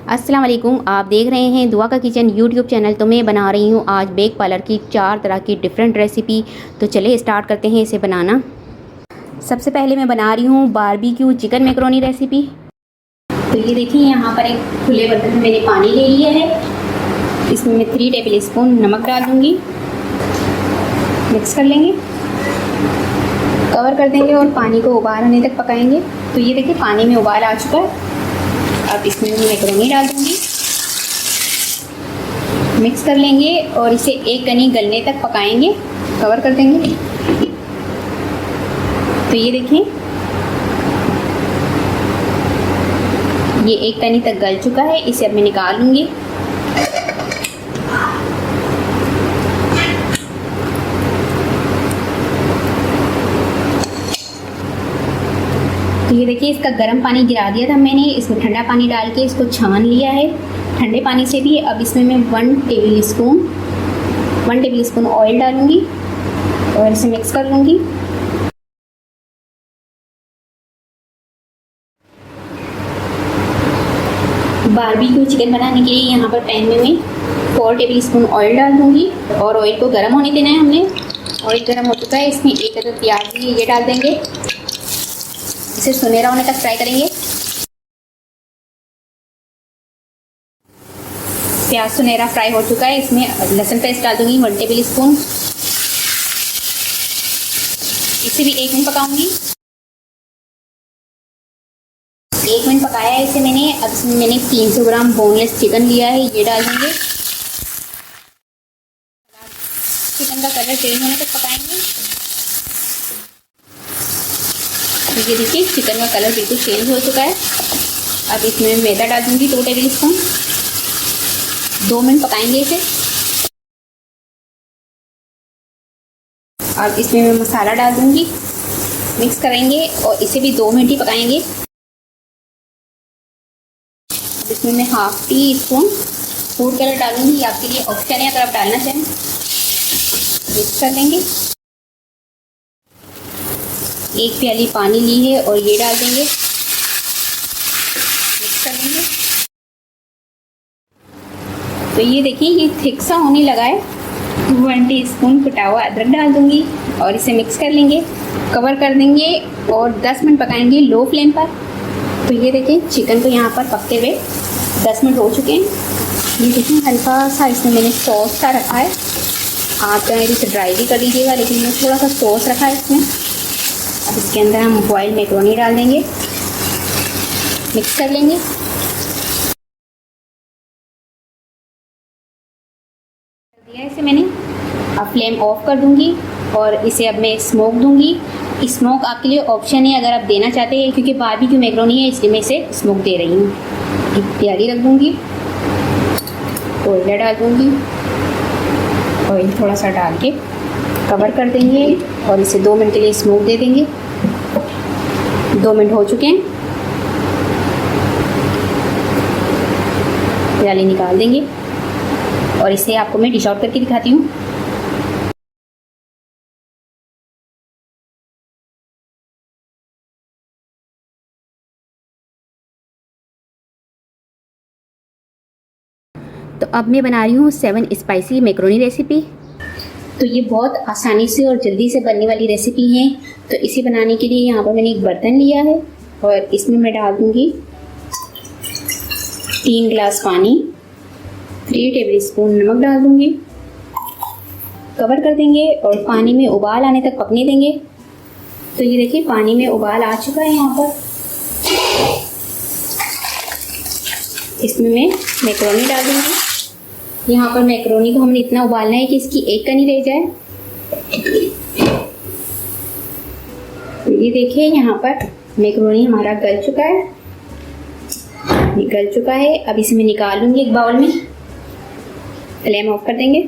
अस्सलाम वालेकुम। आप देख रहे हैं दुआ का किचन यूट्यूब चैनल। तो मैं बना रही हूँ आज बेक पार्लर की 4 तरह की डिफरेंट रेसिपी। तो चलिए स्टार्ट करते हैं इसे बनाना। सबसे पहले मैं बना रही हूँ बारबेक्यू चिकन मैकरोनी रेसिपी। तो ये देखिए, यहाँ पर एक खुले बर्तन में मैंने पानी ले लिया है। इसमें मैं 3 टेबल स्पून नमक डाल दूँगी। मिक्स कर लेंगे, कवर कर देंगे और पानी को उबाल आने तक पकाएंगे। तो ये देखिए, पानी में उबाल आ चुका है। अब इसमें मैं मैकरोनी डाल दूँगी, मिक्स कर लेंगे और इसे एक कनी गलने तक पकाएंगे। कवर कर देंगे। तो ये देखिए, ये एक कनी तक गल चुका है। इसे अब मैं निकाल लूँगी। तो ये देखिए, इसका गर्म पानी गिरा दिया था मैंने। इसमें ठंडा पानी डाल के इसको छान लिया है ठंडे पानी से भी। अब इसमें मैं 1 टेबल स्पून ऑयल डालूंगी और इसे मिक्स कर लूँगी। बारबेक्यू चिकन बनाने के लिए यहाँ पर पैन में मैं 4 टेबल स्पून ऑयल डाल दूँगी और ऑयल को गर्म होने देना है हमने। ऑयल गर्म हो चुका है। इसमें एक अदद प्याज लिए ये डाल देंगे। इसे सुनहरा होने तक फ्राई करेंगे। प्याज सुनहरा फ्राई हो चुका है। इसमें लहसुन पेस्ट डाल दूंगी 1 टेबल स्पून। इसे भी 1 मिनट पकाऊंगी। 1 मिनट पकाया है इसे मैंने। अब इसमें मैंने 300 ग्राम बोनलेस चिकन लिया है, ये डाल देंगे। चिकन का कलर चेंज होने तक पकाएंगे। ये देखिए, चिकन का कलर बिल्कुल चेंज हो चुका है। अब इसमें मैदा डाल दूंगी 2 टेबल स्पून। 2 मिनट पकाएंगे इसे। अब इसमें मैं मसाला डाल दूंगी, मिक्स करेंगे और इसे भी 2 मिनट ही पकाएंगे। अब इसमें मैं 1/2 टी स्पून फूड कलर डालूंगी। आपके लिए ऑप्शन है, अगर आप डालना चाहें। मिक्स कर लेंगे। 1 प्याली पानी ली है और ये डाल देंगे। मिक्स कर लेंगे। तो ये देखिए, ये थिक सा होने लगा है। 1 टीस्पून कुटा हुआ अदरक डाल दूंगी और इसे मिक्स कर लेंगे। कवर कर देंगे और 10 मिनट पकाएंगे लो फ्लेम पर। तो ये देखिए, चिकन को यहाँ पर पकते हुए 10 मिनट हो चुके हैं। ये देखिए, हल्का सा इसमें मैंने सॉस सा रखा है। आप चाहें इसे ड्राई भी कर दीजिएगा, लेकिन मैंने थोड़ा सा सॉस रखा है इसमें। अब इसके अंदर हम बॉइल्ड मैकरोनी डाल देंगे, मिक्स कर लेंगे। कर दिया इसे मैंने। अब फ्लेम ऑफ कर दूंगी और इसे अब मैं स्मोक दूंगी। स्मोक आपके लिए ऑप्शन है, अगर आप देना चाहते हैं, क्योंकि बारबेक्यू मैकरोनी है इसलिए मैं इसे स्मोक दे रही हूँ। एक प्याली रख दूंगी, ऑयल डाल दूंगी। ऑयल थोड़ा सा डाल के कवर कर देंगे और इसे 2 मिनट के लिए स्मोक दे देंगे। 2 मिनट हो चुके हैं। प्याली निकाल देंगे और इसे आपको मैं डिश आउट करके दिखाती हूँ। तो अब मैं बना रही हूँ 7 स्पाइसी मैकरोनी रेसिपी। तो ये बहुत आसानी से और जल्दी से बनने वाली रेसिपी है। तो इसे बनाने के लिए यहाँ पर मैंने एक बर्तन लिया है और इसमें मैं डाल दूँगी 3 गिलास पानी। 3 टेबल स्पून नमक डाल दूँगी। कवर कर देंगे और पानी में उबाल आने तक पकने देंगे। तो ये देखिए, पानी में उबाल आ चुका है यहाँ पर। इसमें मैं मैकरोनी डाल दूँगी। यहाँ पर मैकरोनी को हमने इतना उबालना है कि इसकी एक कनी रह जाए। तो ये देखिए, यहाँ पर मैकरोनी हमारा गल चुका है। गल चुका है। अब इसे मैं निकाल लूँगी एक बाउल में। फ्लेम ऑफ कर देंगे।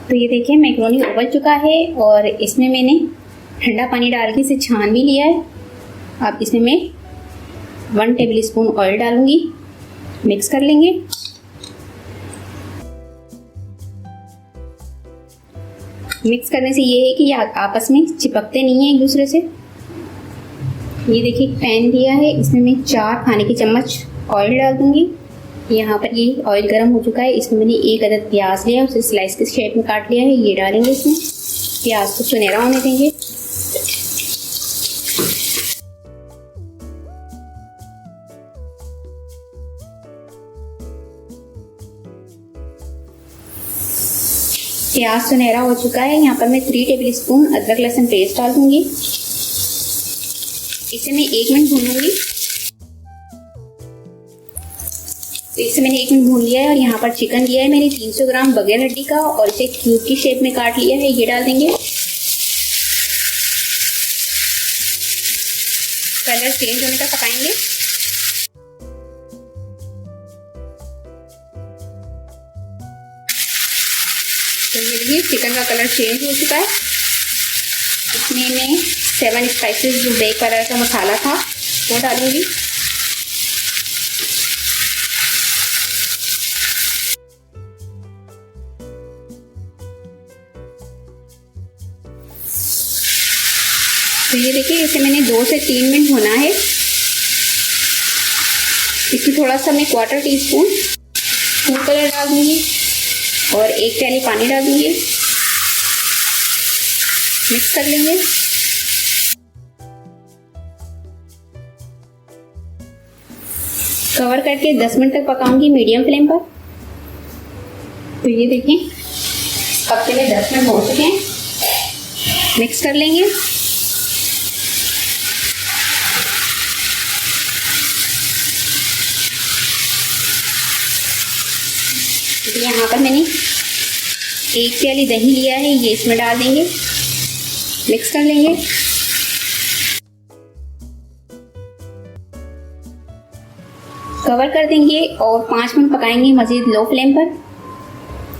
तो ये देखिए, मैकरोनी उबल चुका है और इसमें मैंने ठंडा पानी डाल के इसे छान भी लिया है। अब इसमें मैं 1 टेबल स्पून ऑयल डालूंगी, मिक्स कर लेंगे। मिक्स करने से ये है कि ये आपस में चिपकते नहीं हैं एक दूसरे से। ये देखिए पैन दिया है, इसमें मैं 4 खाने के चम्मच ऑयल डाल दूंगी। यहाँ पर ये ऑयल गर्म हो चुका है, इसमें मैंने 1 अदद प्याज लिया, उसे स्लाइस के शेप में काट लिया है, ये डालेंगे इसमें। प्याज को सुनहरा होने देंगे। प्याज सुनहरा हो चुका है, यहाँ पर मैं 3 टेबल स्पून अदरक लहसुन पेस्ट डाल दूंगी। इसे मैं 1 मिनट भूनूंगी। तो इसे मैंने 1 मिनट भून लिया है और यहाँ पर चिकन लिया है मैंने 300 ग्राम बगैर हड्डी का और इसे क्यूब की शेप में काट लिया है, ये डाल देंगे। कलर चेंज होने तक पकाएंगे। तो ये देखिए चिकन का कलर चेंज हो चुका है। इसमें मैं 7 स्पाइसेस जो बेक पार्लर का मसाला था वो डालूंगी। तो ये देखिए इसे मैंने 2 से 3 मिनट भुना है। इसमें थोड़ा सा मैं 1/4 टीस्पून फूड कलर डाल दूंगी और 1 प्याली पानी डाल दूंगी। मिक्स कर लेंगे। कवर करके 10 मिनट तक पकाऊंगी मीडियम फ्लेम पर। तो ये देखिए पकते में 10 मिनट हो चुके हैं। मिक्स कर लेंगे। यहाँ पर मैंने 1 प्याली दही लिया है, ये इसमें डाल देंगे। मिक्स कर लेंगे। कवर कर देंगे और 5 मिनट पकाएंगे मजीद लो फ्लेम पर।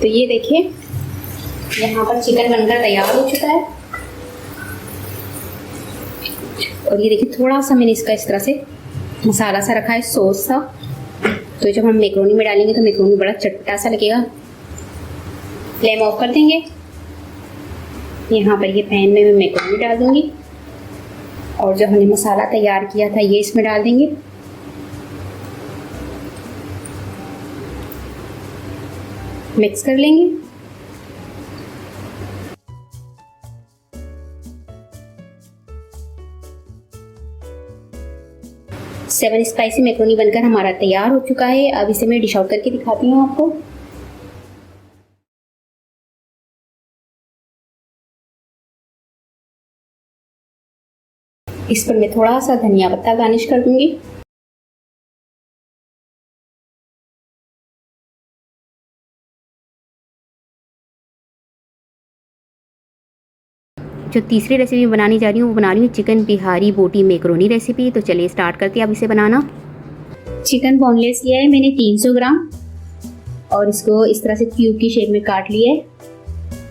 तो ये देखिए यहाँ पर चिकन बनकर तैयार हो चुका है। और ये देखिए थोड़ा सा मैंने इसका इस तरह से मसाला सा रखा है, सॉस सा। तो जब हम मैक्रोनी में डालेंगे तो मैक्रोनी बड़ा चटपटा सा लगेगा। फ्लेम ऑफ कर देंगे। यहाँ पर ये पैन में मैं मैक्रोनी डाल दूंगी और जो हमने मसाला तैयार किया था ये इसमें डाल देंगे। मिक्स कर लेंगे। सेवन स्पाइसी मैक्रोनी बनकर हमारा तैयार हो चुका है। अब इसे मैं डिश आउट करके दिखाती हूँ आपको। इस पर मैं थोड़ा सा धनिया पत्ता गार्निश कर दूंगी। जो तीसरी रेसिपी बनाने जा रही हूँ वो बना रही हूँ चिकन बिहारी बोटी मैक्रोनी रेसिपी। तो चलिए स्टार्ट करते हैं अब इसे बनाना। चिकन बोनलेस लिया है मैंने 300 ग्राम और इसको इस तरह से क्यूब की शेप में काट लिया है।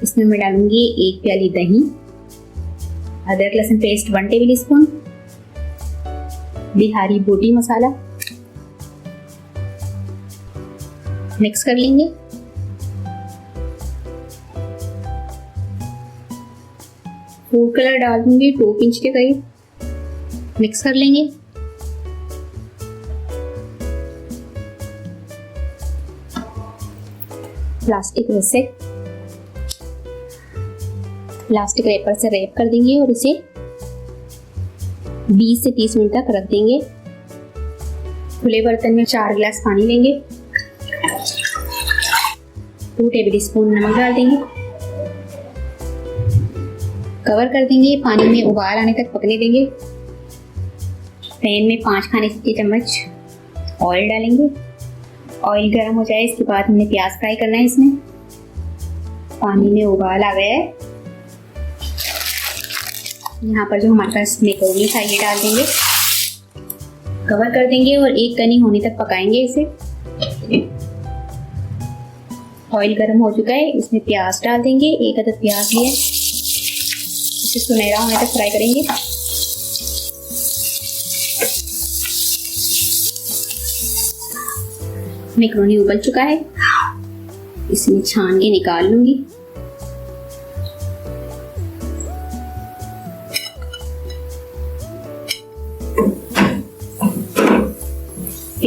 इसमें मैं डालूंगी 1 प्याली दही, अदरक लहसुन पेस्ट 1 टेबल स्पून, बिहारी बोटी मसाला। मिक्स कर लेंगे। फूड कलर डाल दूंगी 2 पिंच के करीब। मिक्स कर लेंगे। प्लास्टिक रैपर से रैप कर देंगे और इसे 20 से 30 मिनट तक रख देंगे। खुले बर्तन में 4 गिलास पानी लेंगे। 2 टेबल स्पून नमक डाल देंगे। कवर कर देंगे। पानी में उबाल आने तक पकने देंगे। पैन में 5 खाने के चम्मच ऑयल डालेंगे। ऑयल गर्म हो जाए इसके बाद हमने प्याज फ्राई करना है। इसमें पानी में उबाल आ गया है। यहाँ पर जो हमारे पास मैक्रोनी था ये डाल देंगे। कवर कर देंगे और 1 कनी होने तक पकाएंगे इसे। ऑयल गर्म हो चुका है, इसमें प्याज डाल देंगे। 1 अदद प्याज लिया, इसे सुनहरा होने तक फ्राई करेंगे। मैक्रोनी उबल चुका है, इसमें छान के निकाल लूंगी।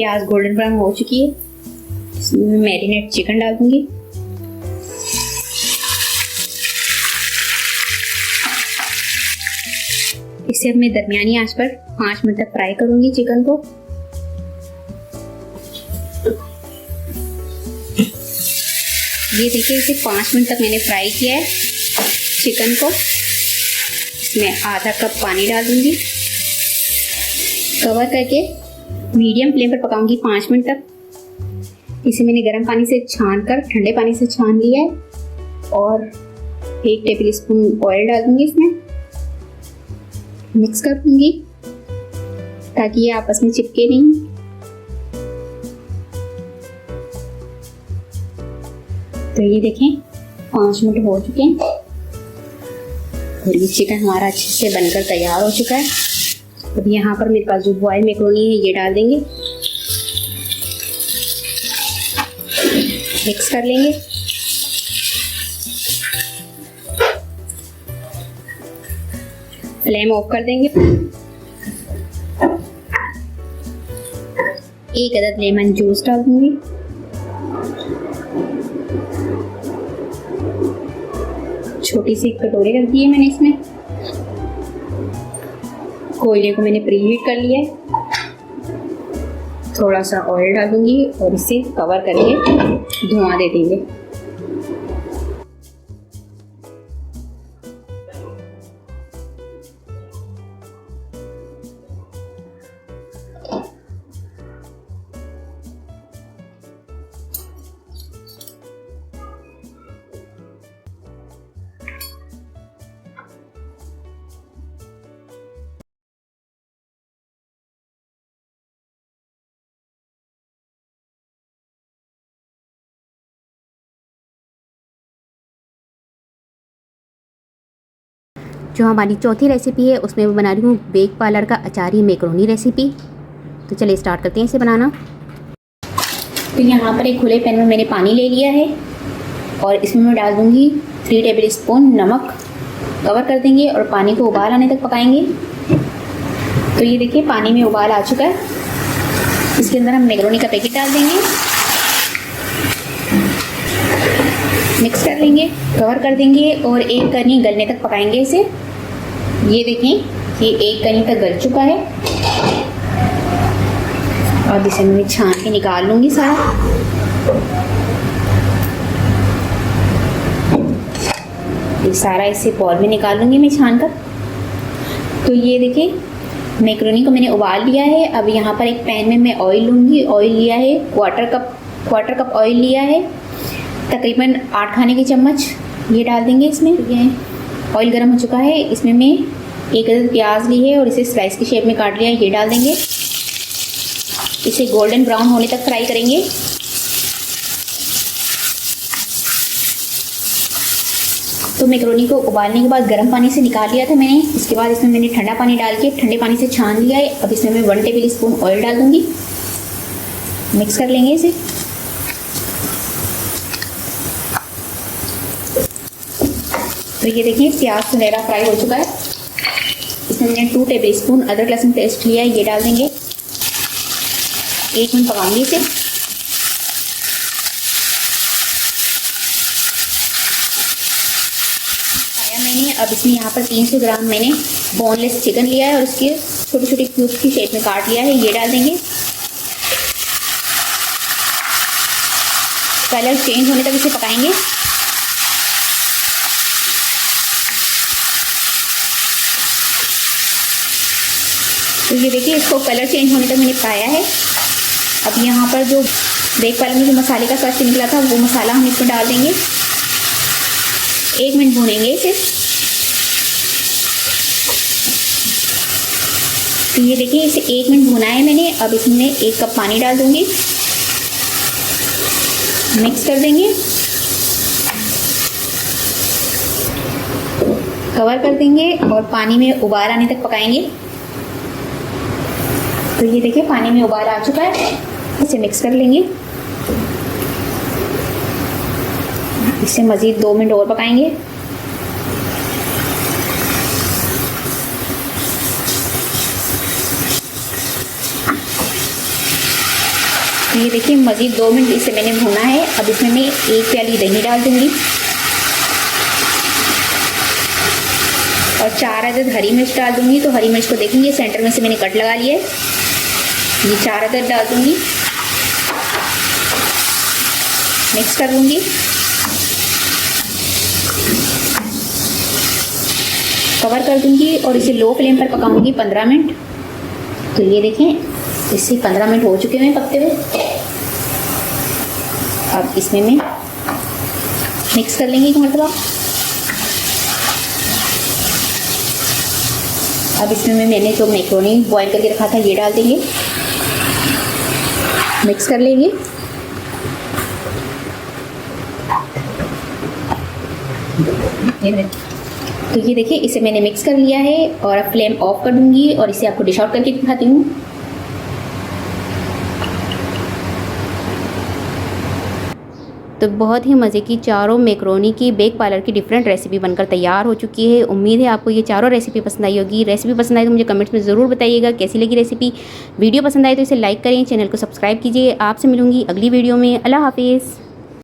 प्याज गोल्डन ब्राउन हो चुकी है। इसमें मैरिनेट चिकन डाल दूंगी। इसे अब मैं दरमियानी आंच पर 5 मिनट तक फ्राई करूंगी चिकन को। ये देखिए, इसे 5 मिनट तक मैंने फ्राई किया है चिकन को। इसमें आधा कप पानी डाल दूंगी। कवर करके मीडियम फ्लेम पर पकाऊंगी 5 मिनट तक। इसे मैंने गर्म पानी से छान कर ठंडे पानी से छान लिया है और 1 टेबल स्पून ऑयल डाल दूंगी। इसमें मिक्स कर दूंगी ताकि ये आपस में चिपके नहीं। तो ये देखें 5 मिनट हो चुके हैं और ये चिकन हमारा अच्छे से बनकर तैयार हो चुका है। अब यहाँ पर मेरे पास जो बॉयल मैक्रोनी है ये डाल देंगे, मिक्स कर लेंगे। फ्लेम ऑफ कर देंगे। 1 अदद लेमन जूस डाल दूंगी। छोटी सी कटोरी रख दी है मैंने। इसमें कोयले को मैंने प्रीहीट कर लिया है। थोड़ा सा ऑयल डाल दूंगी और इसे कवर करके धुआं दे देंगे। जो हमारी चौथी रेसिपी है उसमें मैं बना रही हूँ बेक पार्लर का अचारी मैक्रोनी रेसिपी। तो चलिए स्टार्ट करते हैं इसे बनाना। तो यहाँ पर एक खुले पैन में मैंने पानी ले लिया है और इसमें मैं डाल दूँगी 3 टेबल स्पून नमक। कवर कर देंगे और पानी को उबाल आने तक पकाएंगे। तो ये देखिए पानी में उबाल आ चुका है। इसके अंदर हम मैक्रोनी का पैकेट डाल देंगे, मिक्स कर लेंगे, कवर कर देंगे और 1 कनी गलने तक पकाएंगे इसे। ये देखें ये 1 कनी तक गल चुका है। और इसे मैं छान के निकाल लूँगी सारा। ये सारा इसे बॉल में निकाल लूँगी मैं छान कर। तो ये देखें मैक्रोनी को मैंने उबाल लिया है। अब यहाँ पर एक पैन में मैं ऑयल लूँगी। ऑयल लिया है क्वार्टर कप ऑयल लिया है, तकरीबन 8 खाने के चम्मच ये डाल देंगे इसमें। ये ऑयल गर्म हो चुका है। इसमें मैं 1 अदद प्याज ली है और इसे स्लाइस की शेप में काट लिया है, ये डाल देंगे। इसे गोल्डन ब्राउन होने तक फ्राई करेंगे। तो मैक्रोनी को उबालने के बाद गर्म पानी से निकाल लिया था मैंने। इसके बाद इसमें मैंने ठंडा पानी डाल के ठंडे पानी से छान लिया है। अब इसमें मैं 1 टेबल स्पून ऑयल डाल दूँगी, मिक्स कर लेंगे इसे। तो ये देखिए प्याज सुनहरा फ्राई हो चुका है। इसमें मैंने 2 टेबल स्पून अदरक लहसुन पेस्ट लिया है, ये डाल देंगे। 1 मिनट पकाऊंगी इसे। पकाया मैंने। अब इसमें यहाँ पर 300 ग्राम मैंने बोनलेस चिकन लिया है और उसके छोटे छोटे क्यूब्स की शेप में काट लिया है, ये डाल देंगे। कलर चेंज होने तक इसे पकाएंगे। तो ये देखिए इसको कलर चेंज होने तक मैंने पकाया है। अब यहाँ पर जो बेक पार्लर में जो मसाले का कष्ट निकला था वो मसाला हम इसमें डाल देंगे। 1 मिनट भूनेंगे इसे। तो ये देखिए इसे 1 मिनट भुना है मैंने। अब इसमें 1 कप पानी डाल दूंगी, मिक्स कर देंगे, कवर कर देंगे और पानी में उबाल आने तक पकाएंगे। तो ये देखिए पानी में उबाल आ चुका है। इसे मिक्स कर लेंगे। इसे मज़ीद 2 मिनट और पकाएंगे। ये देखिए मज़ीद 2 मिनट इसे मैंने भूना है। अब इसमें मैं 1 प्याली दही डाल दूँगी और 4 अदद हरी मिर्च डाल दूँगी। तो हरी मिर्च को देखेंगे सेंटर में से मैंने कट लगा लिया है, ये 4 अदद डाल दूँगी। मिक्स कर लूँगी। कवर कर दूँगी और इसे लो फ्लेम पर पकाऊँगी 15 मिनट। तो ये देखें इससे 15 मिनट हो चुके हैं पकते हुए। अब इसमें मैं मिक्स कर लेंगे एक मरतबा। अब इसमें मैंने जो मैक्रोनी बॉईल करके रखा था ये डाल देंगे, मिक्स कर लेंगे। तो ये देखिए इसे मैंने मिक्स कर लिया है और अब फ्लेम ऑफ कर दूंगी और इसे आपको डिश आउट करके दिखाती हूँ। तो बहुत ही मज़े की चारों मैक्रोनी की बेक पार्लर की डिफरेंट रेसिपी बनकर तैयार हो चुकी है। उम्मीद है आपको ये चारों रेसिपी पसंद आई होगी। रेसिपी पसंद आई तो मुझे कमेंट्स में ज़रूर बताइएगा कैसी लगी रेसिपी। वीडियो पसंद आई तो इसे लाइक करें, चैनल को सब्सक्राइब कीजिए। आपसे मिलूंगी अगली वीडियो में। अल्लाह हाफिज़।